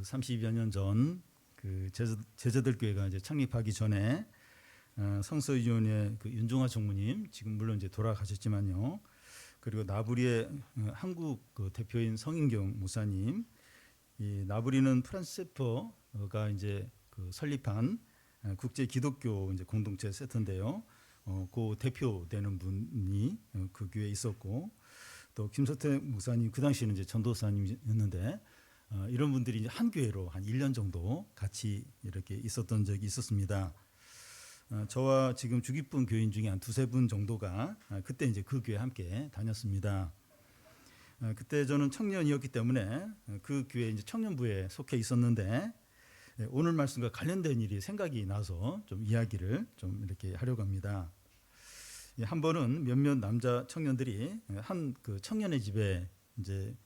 30여 년 전 그 제자들 교회가 이제 창립하기 전에 성서위원회 그 윤종화 총무님, 지금 물론 이제 돌아가셨지만요. 그리고 나부리의 한국 그 대표인 성인경 목사님, 이 나부리는 프란시스코가 이제 그 설립한 국제 기독교 이제 공동체 세트인데요. 그 대표되는 분이 그 교회에 있었고, 또 김서태 목사님 그 당시에는 이제 전도사님이었는데, 이런 분들이 이제 한 교회로 한 1년 정도 같이 이렇게 있었던 적이 있었습니다. 저와 지금 주기분 교인 중에 한 두세 분 정도가 그때 이제 그 교회 함께 다녔습니다. 그때 저는 청년이었기 때문에 그 교회 이제 청년부에 속해 있었는데, 오늘 말씀과 관련된 일이 생각이 나서 좀 이야기를 좀 이렇게 하려고 합니다. 한 번은 몇몇 남자 청년들이 한 그 청년의 집에 이제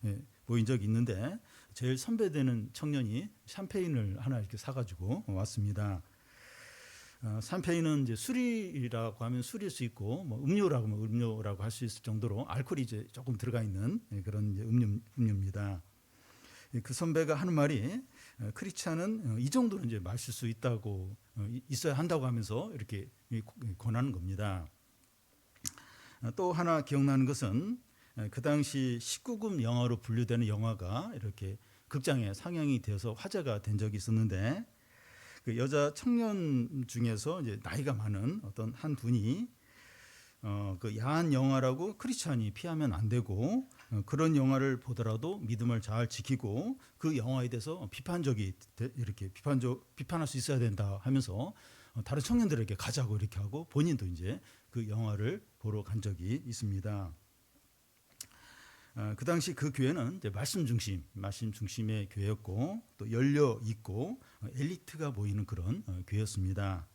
모인 적이 있는데, 제일 선배되는 청년이 샴페인을 하나 이렇게 사가지고 왔습니다. 샴페인은 이제 술이라고 하면 술일 수 있고, 뭐 음료라고 하면 음료라고 할 수 있을 정도로 알코올이 이제 조금 들어가 있는 그런 이제 음료입니다. 그 선배가 하는 말이, 크리스찬은 이 정도는 이제 마실 수 있다고 있어야 한다고 하면서 이렇게 권하는 겁니다. 또 하나 기억나는 것은, 그 당시 19금 영화로 분류되는 영화가 이렇게 극장에 상영이 되어서 화제가 된 적이 있었는데, 그 여자 청년 중에서 이제 나이가 많은 어떤 한 분이 그 야한 영화라고 크리스찬이 피하면 안 되고, 그런 영화를 보더라도 믿음을 잘 지키고 그 영화에 대해서 비판적이 이렇게 비판할 수 있어야 된다 하면서 다른 청년들에게 가자고 이렇게 하고, 본인도 이제 그 영화를 보러 간 적이 있습니다. 그 당시 그 교회는 이제 말씀 중심의 교회였고, 또 열려 있고 엘리트가 모이는 그런 교회였습니다.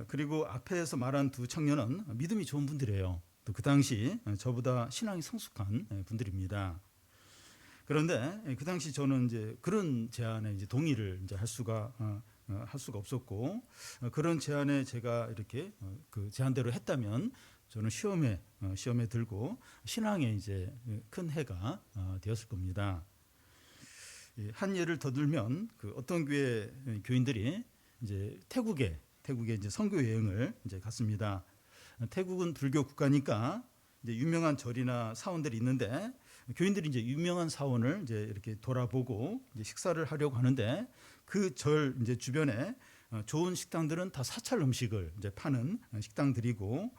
그리고 앞에서 말한 두 청년은 믿음이 좋은 분들이에요. 또 그 당시 저보다 신앙이 성숙한 분들입니다. 그런데 그 당시 저는 이제 그런 제안에 이제 동의를 이제 할 수가 없었고, 그런 제안에 제가 이렇게 그 제안대로 했다면 저는 시험에 들고 신앙에 이제 큰 해가 되었을 겁니다. 한 예를 더 들면, 그 어떤 교회 교인들이 이제 태국에 이제 선교 여행을 이제 갔습니다. 태국은 불교 국가니까 이제 유명한 절이나 사원들이 있는데, 교인들이 이제 유명한 사원을 이제 이렇게 돌아보고 이제 식사를 하려고 하는데, 그 절 이제 주변에 좋은 식당들은 다 사찰 음식을 이제 파는 식당들이고,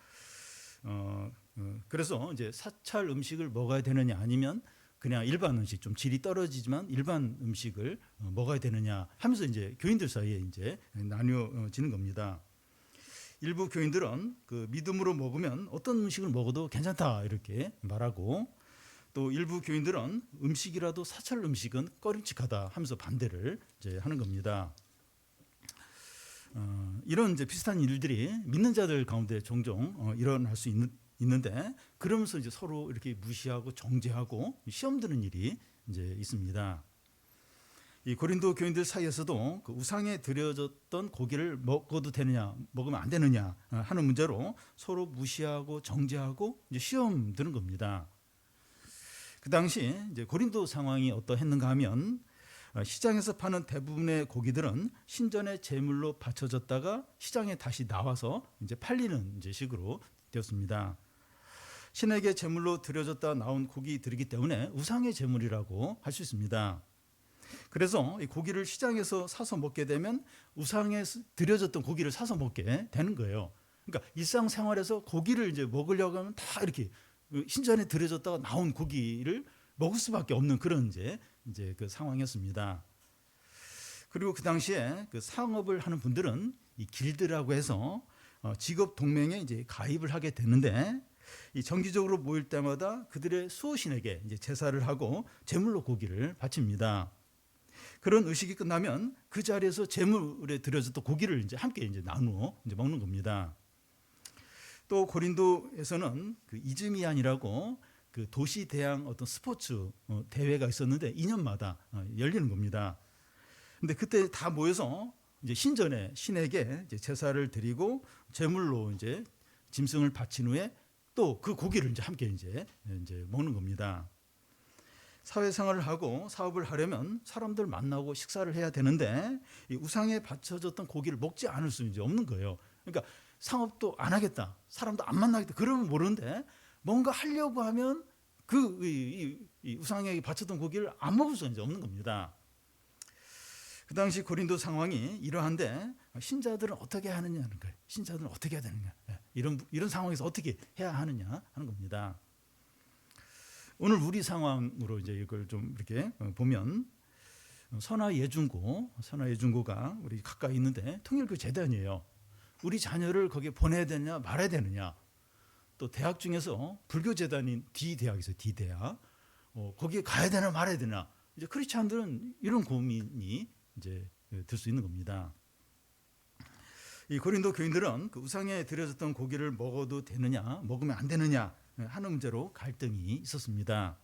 그래서 이제 사찰 음식을 먹어야 되느냐, 아니면 그냥 일반 음식, 좀 질이 떨어지지만 일반 음식을 먹어야 되느냐 하면서 이제 교인들 사이에 이제 나뉘어지는 겁니다. 일부 교인들은 그 믿음으로 먹으면 어떤 음식을 먹어도 괜찮다 이렇게 말하고, 또 일부 교인들은 음식이라도 사찰 음식은 꺼림칙하다 하면서 반대를 이제 하는 겁니다. 이런 이제 비슷한 일들이 믿는 자들 가운데 종종 일어날 수 있는데, 그러면서 이제 서로 이렇게 무시하고 정죄하고 시험 드는 일이 이제 있습니다. 이 고린도 교인들 사이에서도 그 우상에 드려졌던 고기를 먹어도 되느냐, 먹으면 안 되느냐 하는 문제로 서로 무시하고 정죄하고 이제 시험 드는 겁니다. 그 당시 이제 고린도 상황이 어떠했는가 하면, 시장에서 파는 대부분의 고기들은 신전의 제물로 바쳐졌다가 시장에 다시 나와서 이제 팔리는 이제 식으로 되었습니다. 신에게 제물로 드려졌다 나온 고기들이기 때문에 우상의 제물이라고 할 수 있습니다. 그래서 이 고기를 시장에서 사서 먹게 되면 우상에 드려졌던 고기를 사서 먹게 되는 거예요. 그러니까 일상생활에서 고기를 이제 먹으려고 하면 다 이렇게 신전에 드려졌다가 나온 고기를 먹을 수밖에 없는 그런 이제 그 상황이었습니다. 그리고 그 당시에 그 상업을 하는 분들은 이 길드라고 해서 직업 동맹에 이제 가입을 하게 되는데, 이 정기적으로 모일 때마다 그들의 수호신에게 이제 제사를 하고 제물로 고기를 바칩니다. 그런 의식이 끝나면 그 자리에서 제물에 드려졌던 고기를 이제 함께 이제 나누어 이제 먹는 겁니다. 또 고린도에서는 그 이즈미안이라고 그 도시 대항 어떤 스포츠 대회가 있었는데 2년마다 열리는 겁니다. 근데 그때 다 모여서 이제 신전에 신에게 이제 제사를 드리고 제물로 이제 짐승을 바친 후에 또 그 고기를 이제 함께 이제 먹는 겁니다. 사회생활을 하고 사업을 하려면 사람들 만나고 식사를 해야 되는데 이 우상에 바쳐졌던 고기를 먹지 않을 수는 이제 없는 거예요. 그러니까 상업도 안 하겠다, 사람도 안 만나겠다, 그러면 모르는데 뭔가 하려고 하면 이 우상에 바쳤던 고기를 안 먹을 수는 이제 없는 겁니다. 그 당시 고린도 상황이 이러한데 신자들은 어떻게 하느냐는 거예요. 신자들은 어떻게 해야 되느냐, 이런 상황에서 어떻게 해야 하느냐 하는 겁니다. 오늘 우리 상황으로 이제 이걸 좀 이렇게 보면 선화예중고가 우리 가까이 있는데 통일교 재단이에요. 우리 자녀를 거기에 보내야 되느냐 말아야 되느냐. 또 대학 중에서 불교 재단인 D대학이 있어요. D대학. 거기에 가야 되나 말아야 되나. 이제 크리스찬들은 이런 고민이 이제 들 수 있는 겁니다. 이 고린도 교인들은 그 우상에 드려졌던 고기를 먹어도 되느냐, 먹으면 안 되느냐 하는 문제로 갈등이 있었습니다.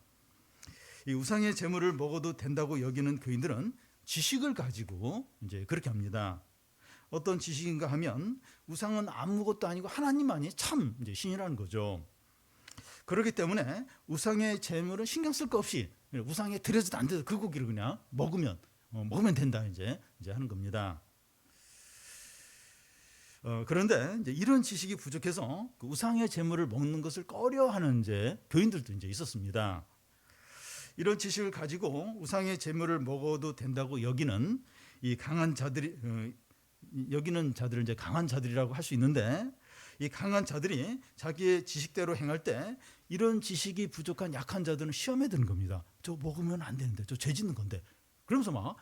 이 우상의 제물을 먹어도 된다고 여기는 교인들은 지식을 가지고 이제 그렇게 합니다. 어떤 지식인가 하면 우상은 아무것도 아니고 하나님만이 참 이제 신이라는 거죠. 그렇기 때문에 우상의 제물은 신경 쓸 거 없이 우상에 드려져도 안 돼도 그 고기를 그냥 먹으면 된다 이제 하는 겁니다. 그런데 이제 이런 지식이 부족해서 그 우상의 제물을 먹는 것을 꺼려하는 이제 교인들도 이제 있었습니다. 이런 지식을 가지고 우상의 제물을 먹어도 된다고 여기는 이 강한 자들이 여기는 자들을 이제 강한 자들이라고 할 수 있는데, 이 강한 자들이 자기의 지식대로 행할 때 이런 지식이 부족한 약한 자들은 시험에 드는 겁니다. 저 먹으면 안 되는데, 저 죄 짓는 건데, 그러면서 막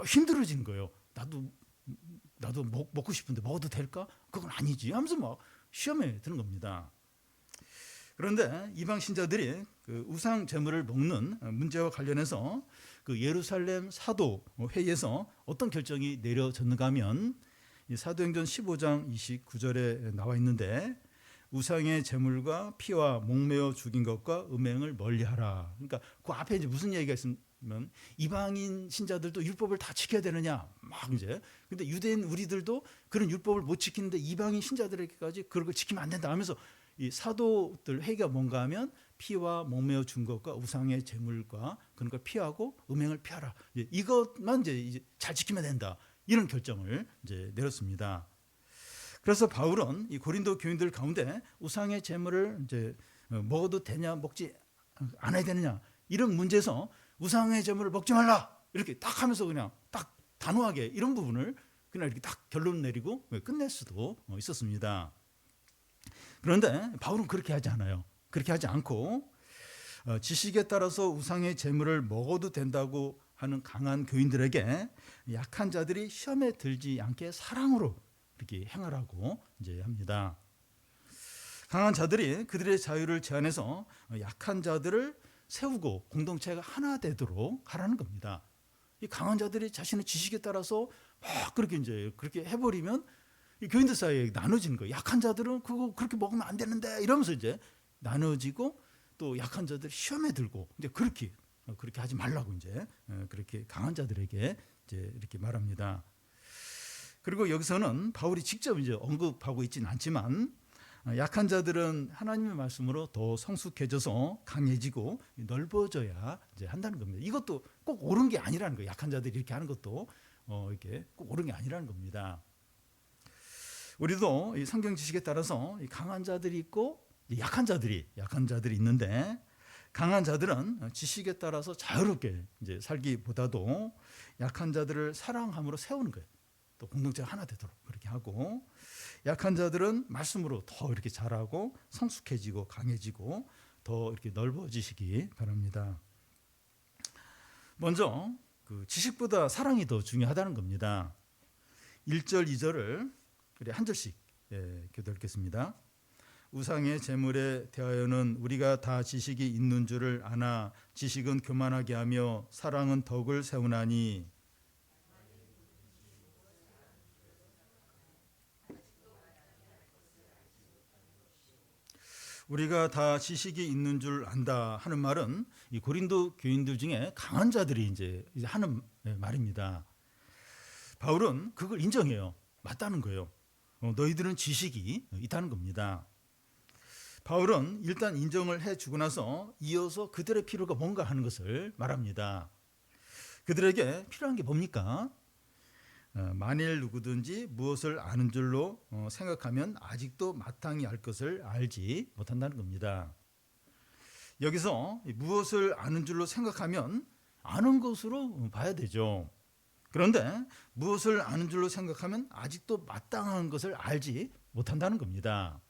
힘들어지는 거예요. 나도 먹고 싶은데 먹어도 될까? 그건 아니지 하면서 막 시험에 드는 겁니다. 그런데 이방 신자들이 그 우상 제물을 먹는 문제와 관련해서 그 예루살렘 사도 회의에서 어떤 결정이 내려졌는가 하면 이 사도행전 15장 29절에 나와 있는데, 우상의 제물과 피와 목매어 죽인 것과 음행을 멀리하라. 그러니까 그 앞에 이제 무슨 얘기가 있으면 이방인 신자들도 율법을 다 지켜야 되느냐 막 이제, 근데 유대인 우리들도 그런 율법을 못 지키는데 이방인 신자들에게까지 그런 걸 지키면 안 된다 하면서 이 사도들 회의가 뭔가 하면 피와 목매어 준 것과 우상의 제물과 그런 걸 피하고 음행을 피하라. 이것만 이제 잘 지키면 된다. 이런 결정을 이제 내렸습니다. 그래서 바울은 이 고린도 교인들 가운데 우상의 제물을 이제 먹어도 되냐 먹지 않아야 되느냐 이런 문제에서 우상의 제물을 먹지 말라 이렇게 딱 하면서 그냥 딱 단호하게 이런 부분을 그냥 이렇게 딱 결론 내리고 끝낼 수도 있었습니다. 그런데 바울은 그렇게 하지 않아요. 그렇게 하지 않고 지식에 따라서 우상의 제물을 먹어도 된다고 하는 강한 교인들에게 약한 자들이 시험에 들지 않게 사랑으로 이렇게 행하라고 이제 합니다. 강한 자들이 그들의 자유를 제한해서 약한 자들을 세우고 공동체가 하나 되도록 하라는 겁니다. 이 강한 자들이 자신의 지식에 따라서 막 그렇게 해버리면 이 교인들 사이에 나눠지는 거예요. 약한 자들은 그거 그렇게 먹으면 안 되는데 이러면서 이제 나눠지고, 또 약한 자들이 시험에 들고 이제 그렇게 하지 말라고 이제 그렇게 강한 자들에게 이제 이렇게 말합니다. 그리고 여기서는 바울이 직접 이제 언급하고 있지는 않지만 약한 자들은 하나님의 말씀으로 더 성숙해져서 강해지고 넓어져야 이제 한다는 겁니다. 이것도 꼭 옳은 게 아니라는 거예요. 약한 자들이 이렇게 하는 것도 이렇게 꼭 옳은 게 아니라는 겁니다. 우리도 이 성경 지식에 따라서 이 강한 자들이 있고 약한 자들이 있는데, 강한 자들은 지식에 따라서 자유롭게 이제 살기보다도 약한 자들을 사랑함으로 세우는 거예요. 또 공동체가 하나 되도록 그렇게 하고, 약한 자들은 말씀으로 더 이렇게 자라고 성숙해지고 강해지고 더 이렇게 넓어지시기 바랍니다. 먼저 그 지식보다 사랑이 더 중요하다는 겁니다. 1절, 2절을 한 절씩 교독하겠습니다. 우상의 제물에 대하여는 우리가 다 지식이 있는 줄을 아나 지식은 교만하게 하며 사랑은 덕을 세우나니, 우리가 다 지식이 있는 줄 안다 하는 말은 이 고린도 교인들 중에 강한 자들이 이제 하는 말입니다. 바울은 그걸 인정해요. 맞다는 거예요. 너희들은 지식이 있다는 겁니다. 바울은 일단 인정을 해주고 나서 이어서 그들의 필요가 뭔가 하는 것을 말합니다. 그들에게 필요한 게 뭡니까? 만일 누구든지 무엇을 아는 줄로 생각하면 아직도 마땅히 알 것을 알지 못한다는 겁니다. 여기서 무엇을 아는 줄로 생각하면 아는 것으로 봐야 되죠. 그런데 무엇을 아는 줄로 생각하면 아직도 마땅한 것을 알지 못한다는 겁니다.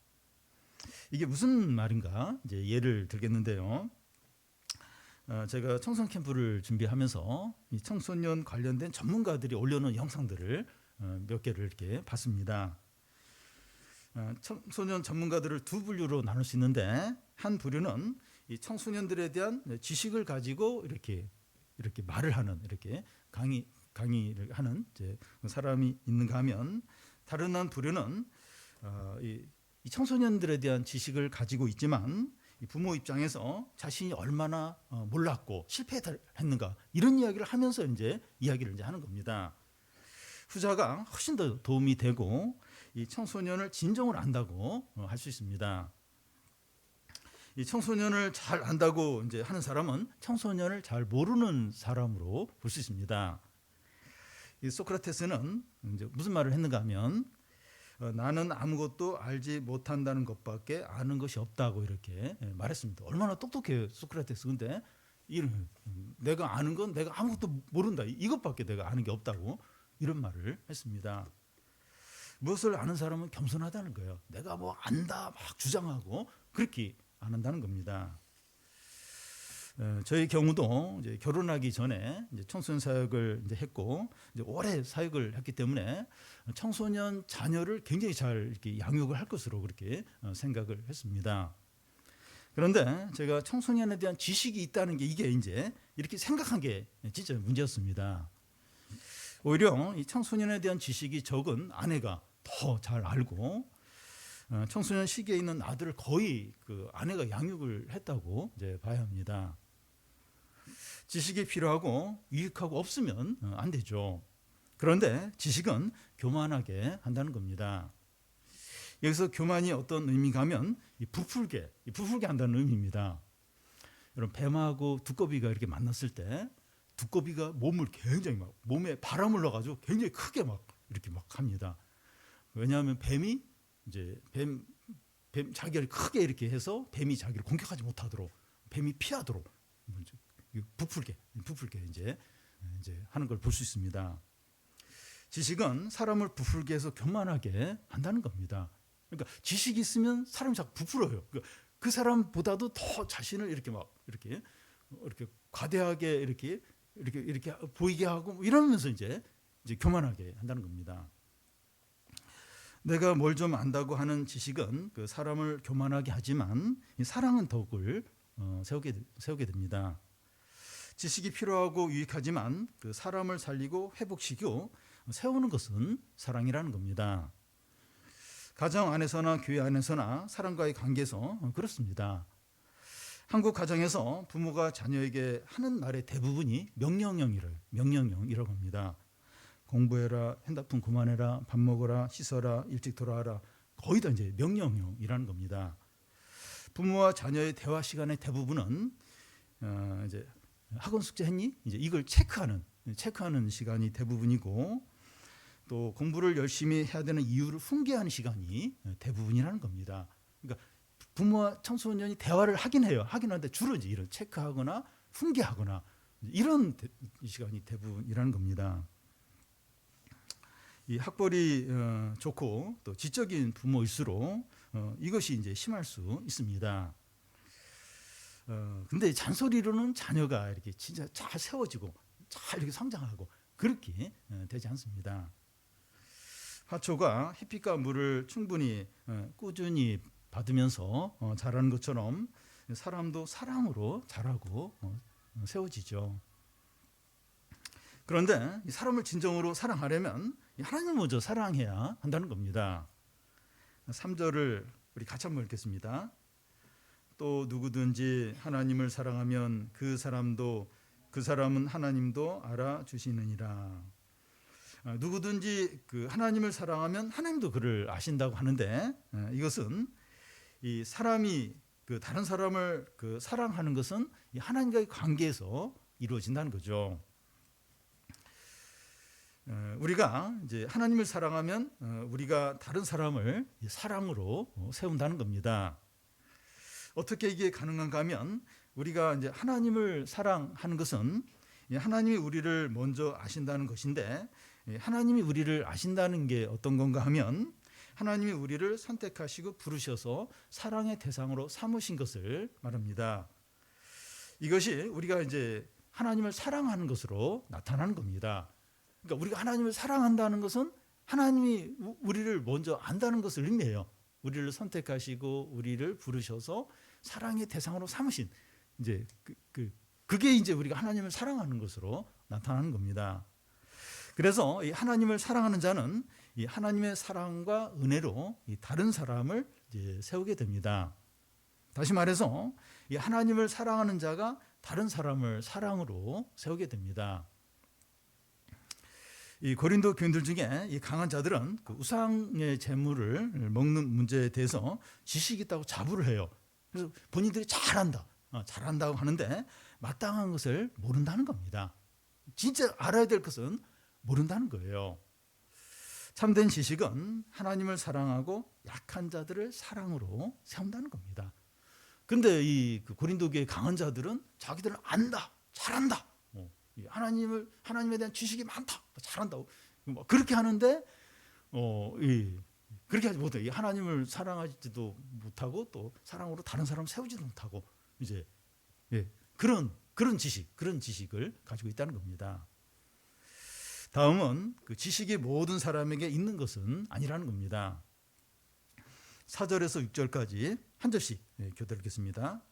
이게 무슨 말인가? 이제 예를 들겠는데요. 제가 청소년 캠프를 준비하면서 이 청소년 관련된 전문가들이 올려놓은 영상들을 몇 개를 이렇게 봤습니다. 청소년 전문가들을 두 부류로 나눌 수 있는데, 한 부류는 이 청소년들에 대한 지식을 가지고 이렇게 말을 하는, 이렇게 강의를 하는 이제 사람이 있는가 하면, 다른 한 부류는 이 청소년들에 대한 지식을 가지고 있지만 부모 입장에서 자신이 얼마나 몰랐고 실패했는가, 이런 이야기를 하면서 이야기를 하는 겁니다. 후자가 훨씬 더 도움이 되고 이 청소년을 진정을 안다고 할 수 있습니다. 이 청소년을 잘 안다고 하는 사람은 청소년을 잘 모르는 사람으로 볼 수 있습니다. 이 소크라테스는 무슨 말을 했는가 하면, 나는 아무것도 알지 못한다는 것밖에 아는 것이 없다고 이렇게 말했습니다. 얼마나 똑똑해요, 소크라테스. 근데 내가 아는 건 내가 아무것도 모른다, 이것밖에 내가 아는 게 없다고 이런 말을 했습니다. 무엇을 아는 사람은 겸손하다는 거예요. 내가 뭐 안다 막 주장하고 그렇게 안 한다는 겁니다. 저희 경우도 이제 결혼하기 전에 이제 청소년 사역을 했고, 이제 오래 사역을 했기 때문에 청소년 자녀를 굉장히 잘 이렇게 양육을 할 것으로 그렇게 생각을 했습니다. 그런데 제가 청소년에 대한 지식이 있다는 게 이게 이렇게 생각한 게 진짜 문제였습니다. 오히려 이 청소년에 대한 지식이 적은 아내가 더 잘 알고, 청소년 시기에 있는 아들을 거의 그 아내가 양육을 했다고 봐야 합니다. 지식이 필요하고 유익하고 없으면 안 되죠. 그런데 지식은 교만하게 한다는 겁니다. 여기서 교만이 어떤 의미가 하면 부풀게 한다는 의미입니다. 여러분, 뱀하고 두꺼비가 이렇게 만났을 때 두꺼비가 몸을 굉장히 몸에 바람을 넣어가지고 굉장히 크게 이렇게 합니다. 왜냐하면 뱀이 뱀 자기를 크게 이렇게 해서 뱀이 자기를 공격하지 못하도록, 뱀이 피하도록 부풀게 하는 걸 볼 수 있습니다. 지식은 사람을 부풀게 해서 교만하게 한다는 겁니다. 그러니까 지식이 있으면 사람이 자꾸 부풀어요. 그러니까 그 사람보다도 더 자신을 이렇게 과대하게 이렇게 보이게 하고 이러면서 이제 교만하게 한다는 겁니다. 내가 뭘 좀 안다고 하는 지식은 그 사람을 교만하게 하지만 사랑은 덕을 세우게 됩니다. 지식이 필요하고 유익하지만 그 사람을 살리고 회복시키고 세우는 것은 사랑이라는 겁니다. 가정 안에서나 교회 안에서나 사람과의 관계에서 그렇습니다. 한국 가정에서 부모가 자녀에게 하는 말의 대부분이 명령형이라고 합니다. 공부해라, 핸드폰 그만해라, 밥 먹어라, 씻어라, 일찍 돌아와라, 거의 다 명령형이라는 겁니다. 부모와 자녀의 대화 시간의 대부분은 학원 숙제 했니? 이걸 체크하는 시간이 대부분이고, 또 공부를 열심히 해야 되는 이유를 훈계하는 시간이 대부분이라는 겁니다. 그러니까 부모와 청소년이 대화를 하긴 해요. 하긴 하는데 주로 이런 체크하거나 훈계하거나 이런 시간이 대부분이라는 겁니다. 이 학벌이 좋고 또 지적인 부모일수록 이것이 심할 수 있습니다. 근데 잔소리로는 자녀가 이렇게 진짜 잘 세워지고 잘 이렇게 성장하고 그렇게 되지 않습니다. 화초가 햇빛과 물을 충분히 꾸준히 받으면서 자라는 것처럼 사람도 사랑으로 자라고 세워지죠. 그런데 이 사람을 진정으로 사랑하려면 하나님을 먼저 사랑해야 한다는 겁니다. 3절을 우리 같이 한번 읽겠습니다. 또 누구든지 하나님을 사랑하면 그 사람은 하나님도 알아주시느니라. 누구든지 그 하나님을 사랑하면 하나님도 그를 아신다고 하는데, 이것은 이 사람이 그 다른 사람을 그 사랑하는 것은 이 하나님과의 관계에서 이루어진다는 거죠. 우리가 이제 하나님을 사랑하면 우리가 다른 사람을 사랑으로 세운다는 겁니다. 어떻게 이게 가능한가 하면 우리가 이제 하나님을 사랑하는 것은 하나님이 우리를 먼저 아신다는 것인데, 하나님이 우리를 아신다는 게 어떤 건가 하면 하나님이 우리를 선택하시고 부르셔서 사랑의 대상으로 삼으신 것을 말합니다. 이것이 우리가 이제 하나님을 사랑하는 것으로 나타나는 겁니다. 그러니까 우리가 하나님을 사랑한다는 것은 하나님이 우리를 먼저 안다는 것을 의미해요. 우리를 선택하시고 우리를 부르셔서 사랑의 대상으로 삼으신, 이제 그게 이제 우리가 하나님을 사랑하는 것으로 나타나는 겁니다. 그래서 이 하나님을 사랑하는 자는 이 하나님의 사랑과 은혜로 이 다른 사람을 이제 세우게 됩니다. 다시 말해서 이 하나님을 사랑하는 자가 다른 사람을 사랑으로 세우게 됩니다. 이 고린도 교인들 중에 이 강한 자들은 그 우상의 제물을 먹는 문제에 대해서 지식이 있다고 자부를 해요. 그래서 본인들이 잘한다고 하는데 마땅한 것을 모른다는 겁니다. 진짜 알아야 될 것은 모른다는 거예요. 참된 지식은 하나님을 사랑하고 약한 자들을 사랑으로 세운다는 겁니다. 근데 이 고린도 교회 강한 자들은 자기들은 안다, 잘한다, 하나님에 대한 지식이 많다, 잘한다고 그렇게 하는데 그렇게 하지 못해. 하나님을 사랑하지도 못하고 또 사랑으로 다른 사람 세우지도 못하고 이제 그런 지식을 가지고 있다는 겁니다. 다음은 그 지식이 모든 사람에게 있는 것은 아니라는 겁니다. 4절에서 6절까지 한 절씩 교대 읽겠습니다.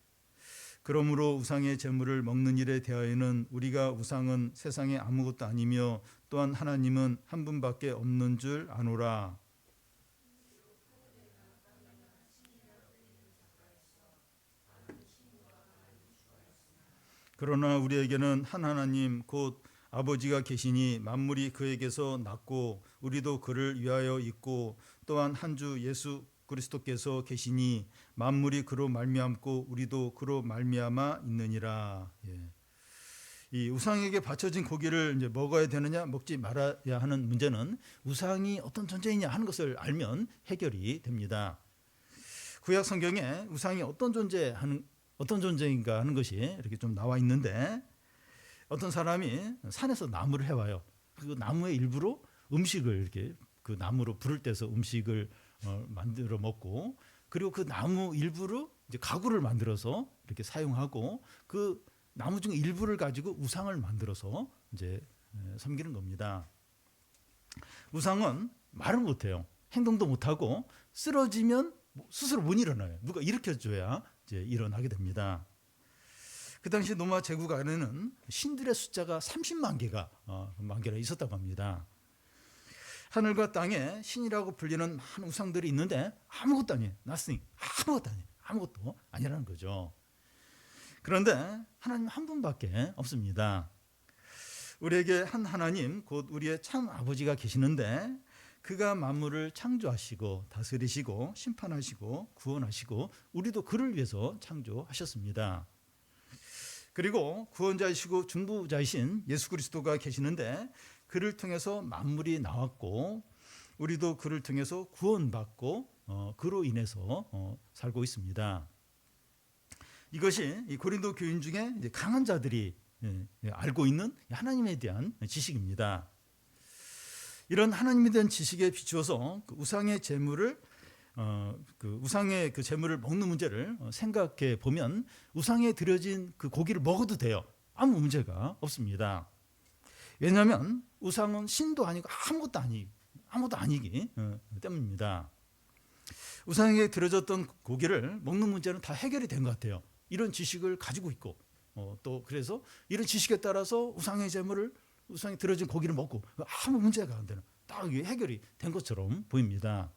그러므로 우상의 제물을 먹는 일에 대하여는 우리가 우상은 세상에 아무것도 아니며 또한 하나님은 한 분밖에 없는 줄 아노라. 그러나 우리에게는 한 하나님 곧 아버지가 계시니 만물이 그에게서 났고 우리도 그를 위하여 있고 또한 한 주 예수 그리스도께서 계시니 만물이 그로 말미암고 우리도 그로 말미암아 있느니라. 이 우상에게 바쳐진 고기를 이제 먹어야 되느냐 먹지 말아야 하는 문제는 우상이 어떤 존재이냐 하는 것을 알면 해결이 됩니다. 구약 성경에 우상이 어떤 존재인가 하는 것이 이렇게 좀 나와 있는데, 어떤 사람이 산에서 나무를 해와요. 그 나무의 일부로 음식을 이렇게 그 나무로 불을 떼서 음식을 만들어 먹고, 그리고 그 나무 일부로 이제 가구를 만들어서 이렇게 사용하고, 그 나무 중 일부를 가지고 우상을 만들어서 이제 섬기는 겁니다. 우상은 말을 못해요. 행동도 못하고 쓰러지면 스스로 못 일어나요. 누가 일으켜줘야 이제 일어나게 됩니다. 그 당시 로마 제국 안에는 신들의 숫자가 30만 개가 있었다고 합니다. 하늘과 땅에 신이라고 불리는 많은 우상들이 있는데 아무것도 아니에요. nothing. 아무것도 아니라는 거죠. 그런데 하나님 한 분밖에 없습니다. 우리에게 한 하나님 곧 우리의 참 아버지가 계시는데, 그가 만물을 창조하시고 다스리시고 심판하시고 구원하시고 우리도 그를 위해서 창조하셨습니다. 그리고 구원자이시고 중보자이신 예수 그리스도가 계시는데, 그를 통해서 만물이 나왔고 우리도 그를 통해서 구원받고 그로 인해서 살고 있습니다. 이것이 이 고린도 교인 중에 이제 강한 자들이 알고 있는 하나님에 대한 지식입니다. 이런 하나님에 대한 지식에 비추어서 그 우상의 제물을 우상의 그 제물을 먹는 문제를 생각해 보면 우상에 드려진 그 고기를 먹어도 돼요. 아무 문제가 없습니다. 왜냐하면 우상은 신도 아니고 아무것도 아니기 때문입니다. 우상에게 드려졌던 고기를 먹는 문제는 다 해결이 된 것 같아요. 이런 지식을 가지고 있고 또 그래서 이런 지식에 따라서 우상의 제물을, 우상에 드려진 고기를 먹고 아무 문제가 안 되는, 딱 해결이 된 것처럼 보입니다.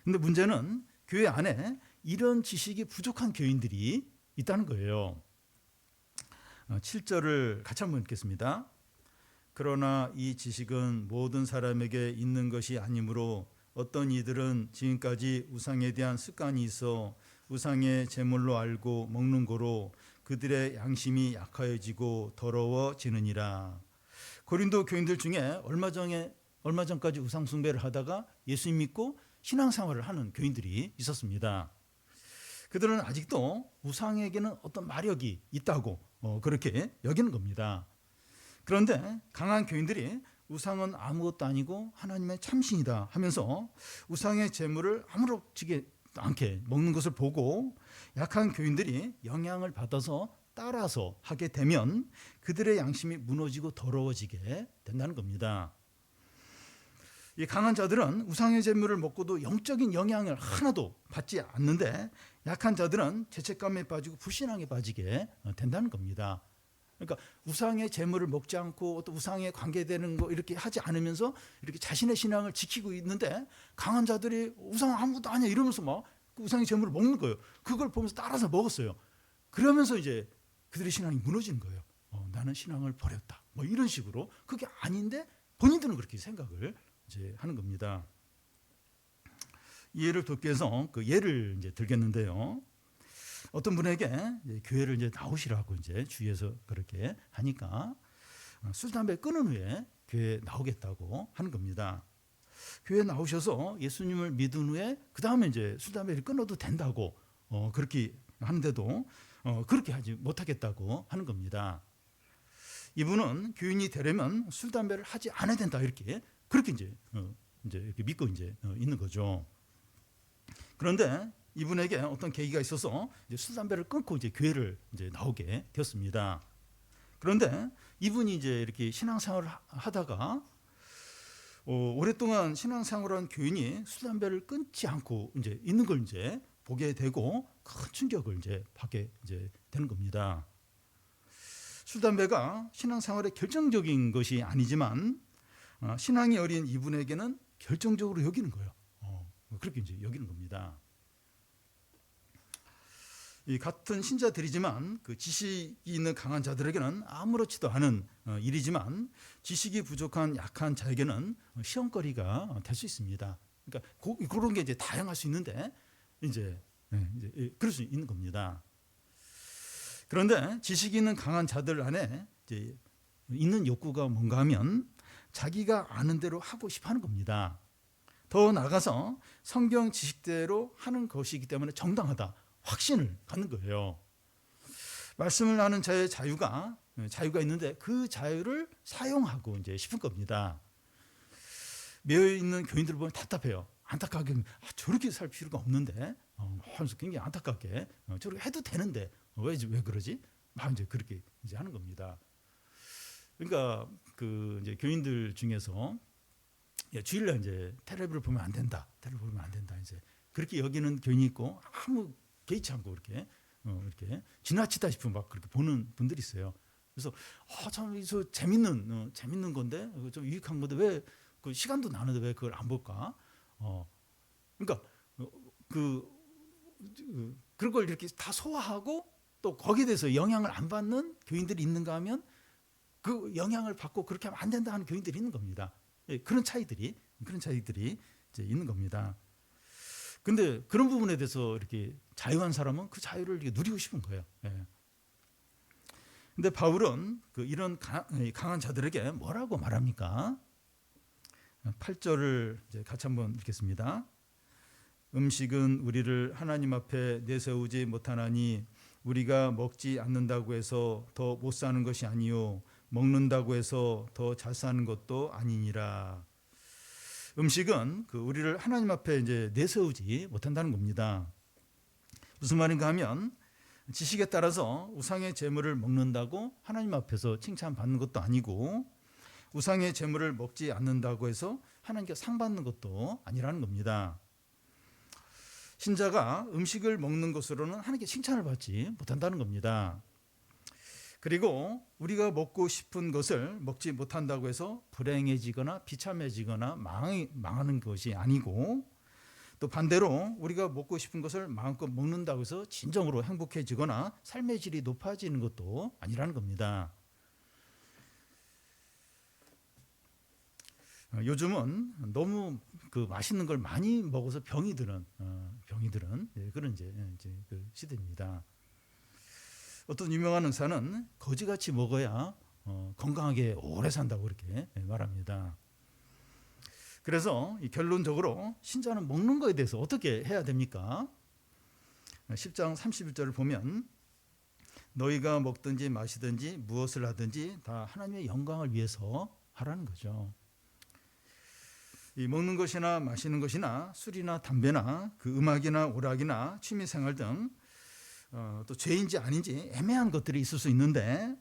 근데 문제는 교회 안에 이런 지식이 부족한 교인들이 있다는 거예요. 7절을 같이 한번 읽겠습니다. 그러나 이 지식은 모든 사람에게 있는 것이 아니므로 어떤 이들은 지금까지 우상에 대한 습관이 있어 우상의 제물로 알고 먹는 거로 그들의 양심이 약하여지고 더러워지느니라. 고린도 교인들 중에 얼마 전까지 우상 숭배를 하다가 예수님 믿고 신앙생활을 하는 교인들이 있었습니다. 그들은 아직도 우상에게는 어떤 마력이 있다고 그렇게 여기는 겁니다. 그런데 강한 교인들이 우상은 아무것도 아니고 하나님의 참신이다 하면서 우상의 제물을 아무렇지 않게 먹는 것을 보고 약한 교인들이 영향을 받아서 따라서 하게 되면 그들의 양심이 무너지고 더러워지게 된다는 겁니다. 이 강한 자들은 우상의 제물을 먹고도 영적인 영향을 하나도 받지 않는데 약한 자들은 죄책감에 빠지고 불신앙에 빠지게 된다는 겁니다. 그러니까 우상의 제물을 먹지 않고 또 우상에 관계되는 거 이렇게 하지 않으면서 이렇게 자신의 신앙을 지키고 있는데 강한 자들이 우상 아무것도 아니야 이러면서 막 그 우상의 제물을 먹는 거예요. 그걸 보면서 따라서 먹었어요. 그러면서 이제 그들의 신앙이 무너지는 거예요. 나는 신앙을 버렸다. 뭐 이런 식으로 그게 아닌데 본인들은 그렇게 생각을 이제 하는 겁니다. 이해를 돕기 위해서 그 예를 이제 들겠는데요. 어떤 분에게 이제 교회를 이제 나오시라고 이제 주위에서 그렇게 하니까 술 담배 끊은 후에 교회 나오겠다고 하는 겁니다. 교회 나오셔서 예수님을 믿은 후에 그 다음에 이제 술 담배를 끊어도 된다고 그렇게 하는데도 그렇게 하지 못하겠다고 하는 겁니다. 이분은 교인이 되려면 술 담배를 하지 않아야 된다 이렇게 그렇게 이제 이렇게 믿고 이제 있는 거죠. 그런데 이분에게 어떤 계기가 있어서 이제 술 담배를 끊고 이제 교회를 이제 나오게 되었습니다. 그런데 이분이 이제 이렇게 신앙생활을 하다가 오랫동안 신앙생활한 교인이 술 담배를 끊지 않고 이제 있는 걸 이제 보게 되고 큰 충격을 이제 받게 이제 되는 겁니다. 술 담배가 신앙생활의 결정적인 것이 아니지만 신앙이 어린 이분에게는 결정적으로 여기는 거예요. 그렇게 이제 여기는 겁니다. 이 같은 신자들이지만 그 지식이 있는 강한 자들에게는 아무렇지도 않은 일이지만 지식이 부족한 약한 자에게는 시험거리가 될 수 있습니다. 그러니까 그런 게 이제 다양할 수 있는데 이제 그럴 수 있는 겁니다. 그런데 지식이 있는 강한 자들 안에 이제 있는 욕구가 뭔가 하면 자기가 아는 대로 하고 싶어 하는 겁니다. 더 나아가서 성경 지식대로 하는 것이기 때문에 정당하다. 확신을 갖는 거예요. 말씀을 하는 자의 자유가 있는데 그 자유를 사용하고 이제 싶은 겁니다. 매여 있는 교인들을 보면 답답해요. 안타깝게 저렇게 살 필요가 없는데 하면서 굉장히 안타깝게 저렇게 해도 되는데 왜 그러지? 막 이제 그렇게 이제 하는 겁니다. 그러니까 그 이제 교인들 중에서 주일날 이제 텔레비를 보면 안 된다. 이제 그렇게 여기는 교인이 있고 아무 개의치 않고 이렇게 지나치다 싶으면 막 그렇게 보는 분들이 있어요. 그래서 참 재밌는 건데 좀 유익한 건데 왜 그 시간도 나는데 왜 그걸 안 볼까? 그러니까 그런 걸 이렇게 다 소화하고 또 거기에 대해서 영향을 안 받는 교인들이 있는가 하면 그 영향을 받고 그렇게 하면 안 된다 하는 교인들이 있는 겁니다. 그런 차이들이 이제 있는 겁니다. 근데 그런 부분에 대해서 이렇게 자유한 사람은 그 자유를 이렇게 누리고 싶은 거예요. 근데 바울은 이런 강한 자들에게 뭐라고 말합니까? 8절을 이제 같이 한번 읽겠습니다. 음식은 우리를 하나님 앞에 내세우지 못하나니 우리가 먹지 않는다고 해서 더 못 사는 것이 아니요 먹는다고 해서 더 잘 사는 것도 아니니라. 음식은 우리를 하나님 앞에 이제 내세우지 못한다는 겁니다. 무슨 말인가 하면 지식에 따라서 우상의 제물을 먹는다고 하나님 앞에서 칭찬받는 것도 아니고 우상의 제물을 먹지 않는다고 해서 하나님께 상 받는 것도 아니라는 겁니다. 신자가 음식을 먹는 것으로는 하나님께 칭찬을 받지 못한다는 겁니다. 그리고 우리가 먹고 싶은 것을 먹지 못한다고 해서 불행해지거나 비참해지거나 망하는 것이 아니고 또 반대로 우리가 먹고 싶은 것을 마음껏 먹는다고 해서 진정으로 행복해지거나 삶의 질이 높아지는 것도 아니라는 겁니다. 요즘은 너무 맛있는 걸 많이 먹어서 병이 드는 왕이들은 그런 이제 그 시대입니다. 어떤 유명한 의사는 거지같이 먹어야 건강하게 오래 산다고 그렇게 말합니다. 그래서 결론적으로 신자는 먹는 거에 대해서 어떻게 해야 됩니까? 10장 31절을 보면 너희가 먹든지 마시든지 무엇을 하든지 다 하나님의 영광을 위해서 하라는 거죠. 이 먹는 것이나 마시는 것이나 술이나 담배나 그 음악이나 오락이나 취미생활 등 또 죄인지 아닌지 애매한 것들이 있을 수 있는데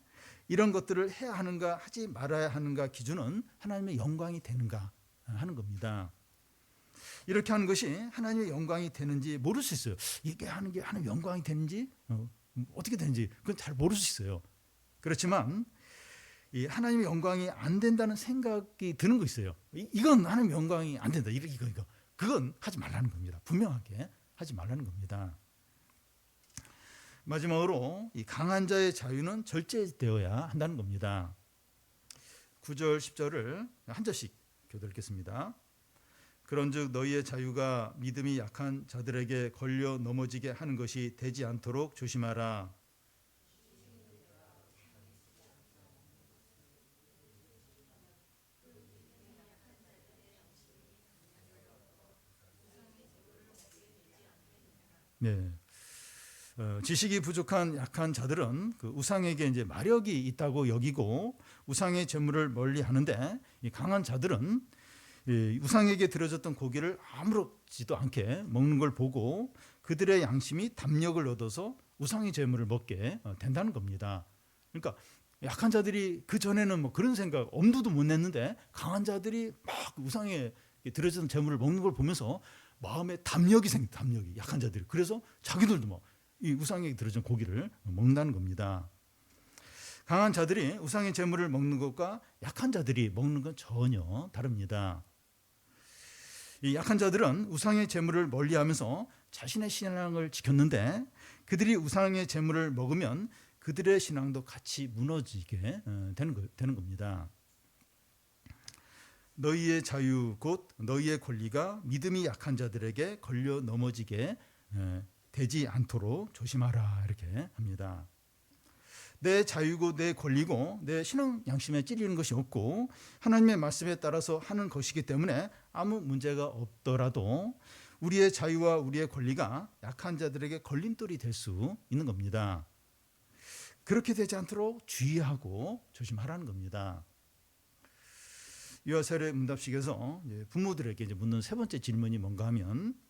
이런 것들을 해야 하는가 하지 말아야 하는가 기준은 하나님의 영광이 되는가 하는 겁니다. 이렇게 하는 것이 하나님의 영광이 되는지 모를 수 있어요. 이게 하는 게 하나님의 영광이 되는지 어떻게 되는지 그건 잘 모를 수 있어요. 그렇지만 이 하나님의 영광이 안 된다는 생각이 드는 거 있어요. 이건 하나님의 영광이 안 된다. 이거 그건 하지 말라는 겁니다. 분명하게 하지 말라는 겁니다. 마지막으로 이 강한 자의 자유는 절제되어야 한다는 겁니다. 9절 10절을 한 절씩 교독 읽겠습니다. 그런즉 너희의 자유가 믿음이 약한 자들에게 걸려 넘어지게 하는 것이 되지 않도록 조심하라. 네. 지식이 부족한 약한 자들은 그 우상에게 이제 마력이 있다고 여기고 우상의 제물을 멀리 하는데 이 강한 자들은 이 우상에게 드려졌던 고기를 아무렇지도 않게 먹는 걸 보고 그들의 양심이 담력을 얻어서 우상의 제물을 먹게 된다는 겁니다. 그러니까 약한 자들이 그 전에는 뭐 그런 생각 엄두도 못 냈는데 강한 자들이 막 우상에 드려졌던 제물을 먹는 걸 보면서 마음에 담력이 생긴다. 담력이 약한 자들이 그래서 자기들도 막 이 우상에게 들어진 고기를 먹는다는 겁니다. 강한 자들이 우상의 제물을 먹는 것과 약한 자들이 먹는 건 전혀 다릅니다. 이 약한 자들은 우상의 제물을 멀리하면서 자신의 신앙을 지켰는데 그들이 우상의 제물을 먹으면 그들의 신앙도 같이 무너지게 되는 겁니다. 너희의 자유 곧 너희의 권리가 믿음이 약한 자들에게 걸려 넘어지게 되지 않도록 조심하라 이렇게 합니다. 내 자유고 내 권리고 내 신앙 양심에 찔리는 것이 없고 하나님의 말씀에 따라서 하는 것이기 때문에 아무 문제가 없더라도 우리의 자유와 우리의 권리가 약한 자들에게 걸림돌이 될 수 있는 겁니다. 그렇게 되지 않도록 주의하고 조심하라는 겁니다. 유아세례 문답식에서 부모들에게 묻는 세 번째 질문이 뭔가 하면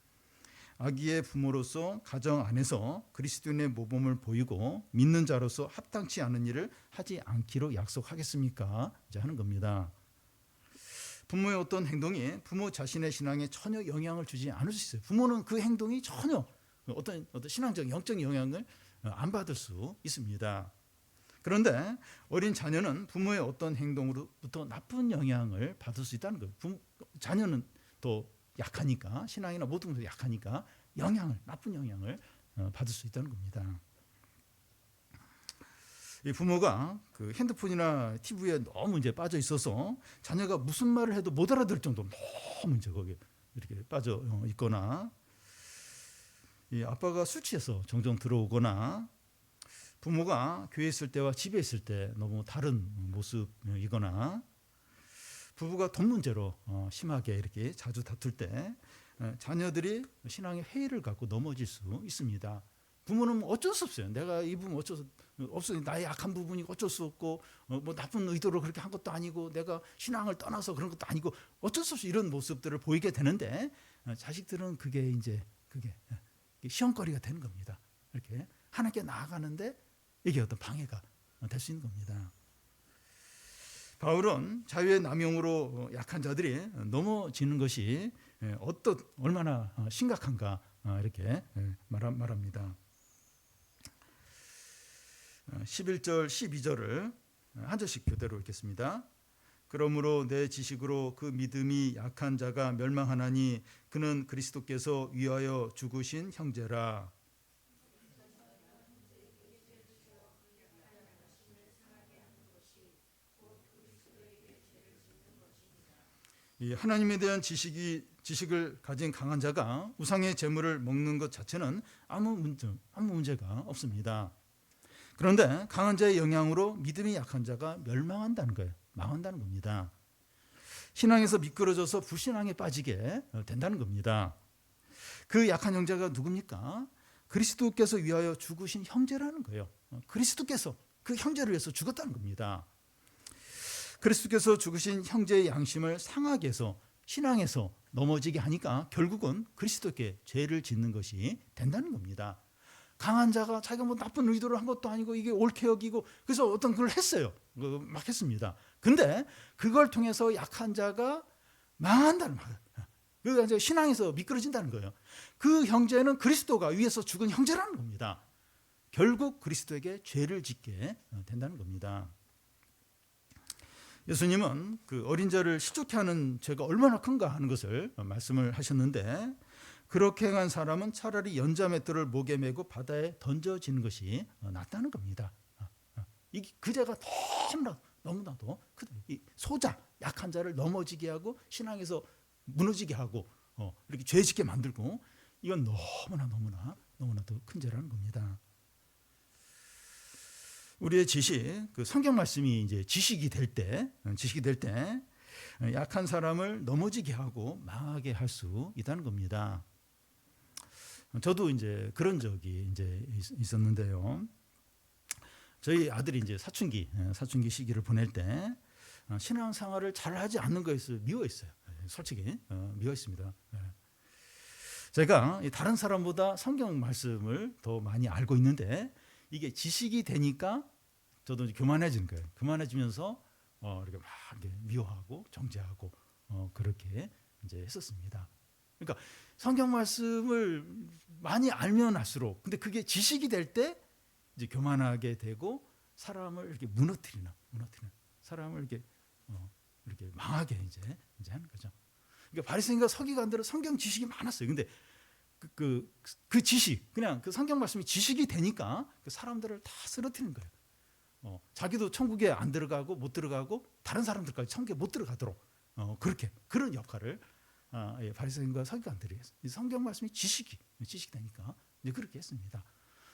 아기의 부모로서 가정 안에서 그리스도인의 모범을 보이고 믿는 자로서 합당치 않은 일을 하지 않기로 약속하겠습니까? 이제 하는 겁니다. 부모의 어떤 행동이 부모 자신의 신앙에 전혀 영향을 주지 않을 수 있어요. 부모는 그 행동이 전혀 어떤 신앙적 영적 영향을 안 받을 수 있습니다. 그런데 어린 자녀는 부모의 어떤 행동으로부터 나쁜 영향을 받을 수 있다는 거예요. 자녀는 또 약하니까 신앙이나 모든 것이 약하니까 나쁜 영향을 받을 수 있다는 겁니다. 이 부모가 그 핸드폰이나 TV에 너무 이제 빠져 있어서 자녀가 무슨 말을 해도 못 알아들을 정도로 너무 이제 거기에 이렇게 빠져 있거나 이 아빠가 술 취해서 종종 들어오거나 부모가 교회에 있을 때와 집에 있을 때 너무 다른 모습이거나 부부가 돈 문제로 심하게 이렇게 자주 다툴 때 자녀들이 신앙의 회의를 갖고 넘어질 수 있습니다. 부모는 어쩔 수 없어요. 내가 이 부분 어쩔 수 없어요. 나의 약한 부분이 어쩔 수 없고 뭐 나쁜 의도로 그렇게 한 것도 아니고 내가 신앙을 떠나서 그런 것도 아니고 어쩔 수 없이 이런 모습들을 보이게 되는데 자식들은 그게 시험거리가 되는 겁니다. 이렇게 하나님께 나아가는데 이게 어떤 방해가 될 수 있는 겁니다. 바울은 자유의 남용으로 약한 자들이 넘어지는 것이 얼마나 심각한가 이렇게 말합니다. 11절 12절을 한 절씩 교대로 읽겠습니다. 그러므로 내 지식으로 그 믿음이 약한 자가 멸망하나니 그는 그리스도께서 위하여 죽으신 형제라. 이 하나님에 대한 지식이 지식을 가진 강한 자가 우상의 재물을 먹는 것 자체는 아무 문제가 없습니다. 그런데 강한 자의 영향으로 믿음이 약한 자가 멸망한다는 거예요. 망한다는 겁니다. 신앙에서 미끄러져서 불신앙에 빠지게 된다는 겁니다. 그 약한 형제가 누굽니까? 그리스도께서 위하여 죽으신 형제라는 거예요. 그리스도께서 그 형제를 위해서 죽었다는 겁니다. 그리스도께서 죽으신 형제의 양심을 상하게 해서 신앙에서 넘어지게 하니까 결국은 그리스도께 죄를 짓는 것이 된다는 겁니다. 강한 자가 자기가 뭐 나쁜 의도를 한 것도 아니고 이게 옳게 여기고 그래서 어떤 걸 했어요. 막 했습니다. 근데 그걸 통해서 약한 자가 망한다는 거예요. 그러니까 신앙에서 미끄러진다는 거예요. 그 형제는 그리스도가 위에서 죽은 형제라는 겁니다. 결국 그리스도에게 죄를 짓게 된다는 겁니다. 예수님은 그 어린 자를 시족케 하는 죄가 얼마나 큰가 하는 것을 말씀을 하셨는데, 그렇게 행한 사람은 차라리 연자맷돌을 목에 메고 바다에 던져지는 것이 낫다는 겁니다. 그 죄가 너무나도 이 소자, 약한 자를 넘어지게 하고 신앙에서 무너지게 하고 이렇게 죄 짓게 만들고, 이건 너무나도 큰 죄라는 겁니다. 우리의 지식, 그 성경 말씀이 이제 지식이 될 때 약한 사람을 넘어지게 하고 망하게 할 수 있다는 겁니다. 저도 이제 그런 적이 이제 있었는데요. 저희 아들이 이제 사춘기 시기를 보낼 때 신앙생활을 잘하지 않는 것에서 미워했어요. 솔직히 미워했습니다. 제가 다른 사람보다 성경 말씀을 더 많이 알고 있는데 이게 지식이 되니까 저도 이제 교만해지는 거예요. 교만해지면서 이렇게 막 이렇게 미워하고 정죄하고 그렇게 이제 했었습니다. 그러니까 성경 말씀을 많이 알면 할수록, 근데 그게 지식이 될 때 이제 교만하게 되고 사람을 이렇게 무너뜨리는 사람을 이렇게 망하게 이제 하는 거죠. 그러니까 바리새인과 서기관들은 성경 지식이 많았어요. 근데 그 지식, 그냥 그 성경 말씀이 지식이 되니까 그 사람들을 다 쓰러뜨리는 거예요. 자기도 천국에 안 들어가고 못 들어가고 다른 사람들까지 천국에 못 들어가도록 그런 역할을 바리새인과 서기관들이 했어요. 성경 말씀이 지식이 되니까 이제 그렇게 했습니다.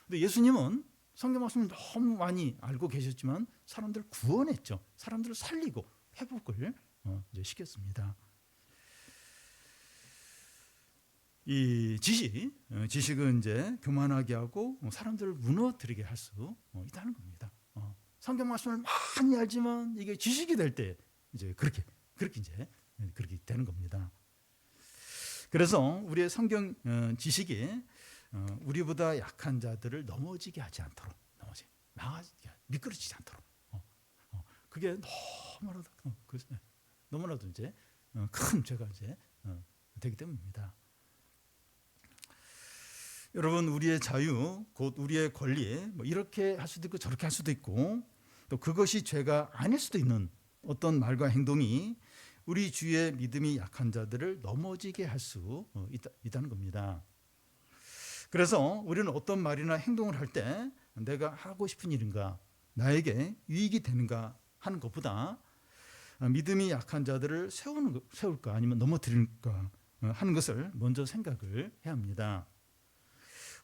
근데 예수님은 성경 말씀을 너무 많이 알고 계셨지만 사람들을 구원했죠. 사람들을 살리고 회복을 이제 시켰습니다. 이 지식은 이제 교만하게 하고 사람들을 무너뜨리게 할 수 있다는 겁니다. 성경 말씀을 많이 알지만 이게 지식이 될 때 이제 그렇게 되는 겁니다. 그래서 우리의 성경 지식이 우리보다 약한 자들을 넘어지게 하지 않도록, 미끄러지지 않도록, 그게 너무나도 이제 큰 죄가 이제 되기 때문입니다. 여러분, 우리의 자유, 곧 우리의 권리, 뭐 이렇게 할 수도 있고 저렇게 할 수도 있고, 또 그것이 죄가 아닐 수도 있는 어떤 말과 행동이 우리 주위의 믿음이 약한 자들을 넘어지게 할 수 있다는 겁니다. 그래서 우리는 어떤 말이나 행동을 할 때 내가 하고 싶은 일인가, 나에게 유익이 되는가 하는 것보다 믿음이 약한 자들을 세울까 아니면 넘어뜨릴까 하는 것을 먼저 생각을 해야 합니다.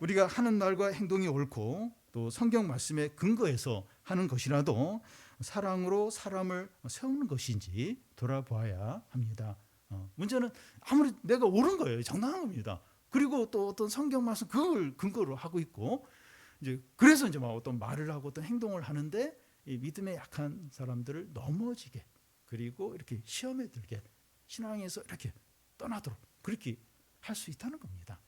우리가 하는 말과 행동이 옳고 또 성경 말씀에 근거해서 하는 것이라도 사랑으로 사람을 세우는 것인지 돌아봐야 합니다. 문제는 아무리 내가 옳은 거예요. 정당한 겁니다. 그리고 또 어떤 성경 말씀 그걸 근거로 하고 있고, 이제 그래서 이제 막 어떤 말을 하고 어떤 행동을 하는데 이 믿음에 약한 사람들을 넘어지게, 그리고 이렇게 시험에 들게, 신앙에서 이렇게 떠나도록 그렇게 할 수 있다는 겁니다.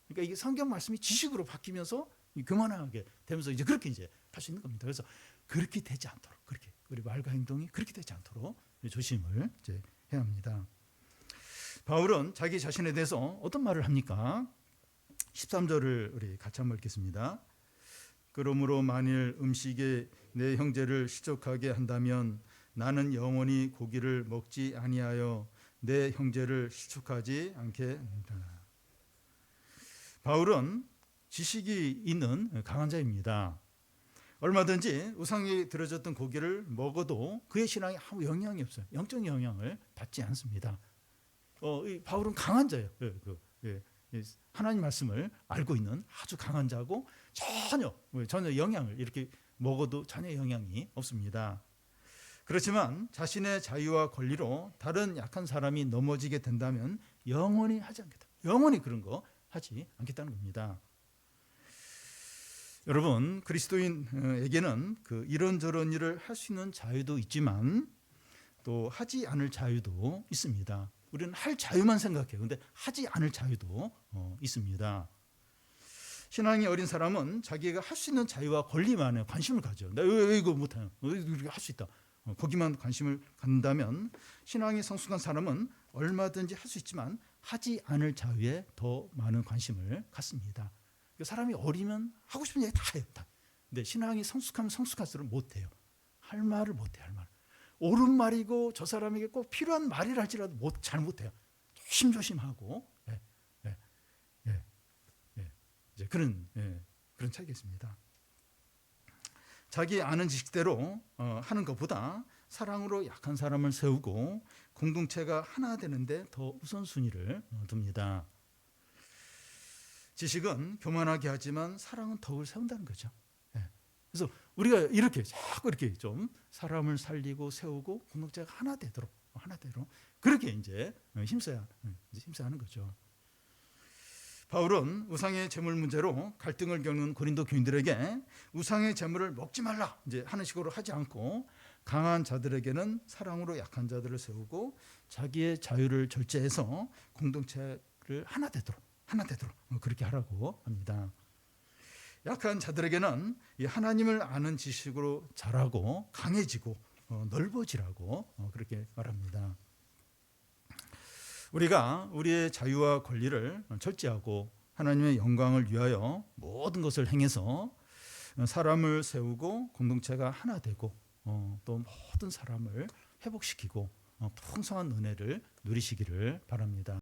그러니까 이게 성경 말씀이 지식으로 바뀌면서 교만하게 되면서 이제 그렇게 이제 할 수 있는 겁니다. 그래서 그렇게 되지 않도록, 그렇게 우리 말과 행동이 그렇게 되지 않도록 조심을 이제 해야 합니다. 바울은 자기 자신에 대해서 어떤 말을 합니까? 13절을 우리 같이 한번 읽겠습니다. 그러므로 만일 음식에 내 형제를 시족하게 한다면 나는 영원히 고기를 먹지 아니하여 내 형제를 시족하지 않게 한다. 바울은 지식이 있는 강한 자입니다. 얼마든지 우상이 들어졌던 고기를 먹어도 그의 신앙에 아무 영향이 없어요. 영적인 영향을 받지 않습니다. 이 바울은 강한 자예요. 하나님 말씀을 알고 있는 아주 강한 자고 전혀 영향을 이렇게 먹어도 전혀 영향이 없습니다. 그렇지만 자신의 자유와 권리로 다른 약한 사람이 넘어지게 된다면 영원히 하지 않겠다. 영원히 그런 거 하지 않겠다는 겁니다. 여러분, 그리스도인에게는 그 이런저런 일을 할 수 있는 자유도 있지만 또 하지 않을 자유도 있습니다. 우리는 할 자유만 생각해요. 근데 하지 않을 자유도 있습니다. 신앙이 어린 사람은 자기가 할 수 있는 자유와 권리만에 관심을 가져. 내가 왜 이거 못해요? 이렇게 할 수 있다. 거기만 관심을 갖는다면 신앙이 성숙한 사람은 얼마든지 할 수 있지만 하지 않을 자유에 더 많은 관심을 갖습니다. 사람이 어리면 하고 싶은 얘기 다 해요. 다. 근데 신앙이 성숙하면 성숙할수록 못해요. 할 말을 못해요. 할 말. 옳은 말이고 저 사람에게 꼭 필요한 말이라 할지라도 잘 못해요. 조심조심하고 이제 그런 차이가 있습니다. 자기 아는 지식대로 하는 것보다 사랑으로 약한 사람을 세우고 공동체가 하나 되는데 더 우선순위를 둡니다. 지식은 교만하게 하지만 사랑은 덕을 세운다는 거죠. 그래서 우리가 이렇게 자꾸 이렇게 좀 사람을 살리고 세우고 공동체가 하나 되도록 그렇게 이제 힘써야 하는 거죠. 바울은 우상의 제물 문제로 갈등을 겪는 고린도 교인들에게 우상의 제물을 먹지 말라 이제 하는 식으로 하지 않고 강한 자들에게는 사랑으로 약한 자들을 세우고 자기의 자유를 절제해서 공동체를 하나 되도록 그렇게 하라고 합니다. 약한 자들에게는 이 하나님을 아는 지식으로 자라고 강해지고 넓어지라고 그렇게 말합니다. 우리가 우리의 자유와 권리를 절제하고 하나님의 영광을 위하여 모든 것을 행해서 사람을 세우고 공동체가 하나 되고 또 모든 사람을 회복시키고 풍성한 은혜를 누리시기를 바랍니다.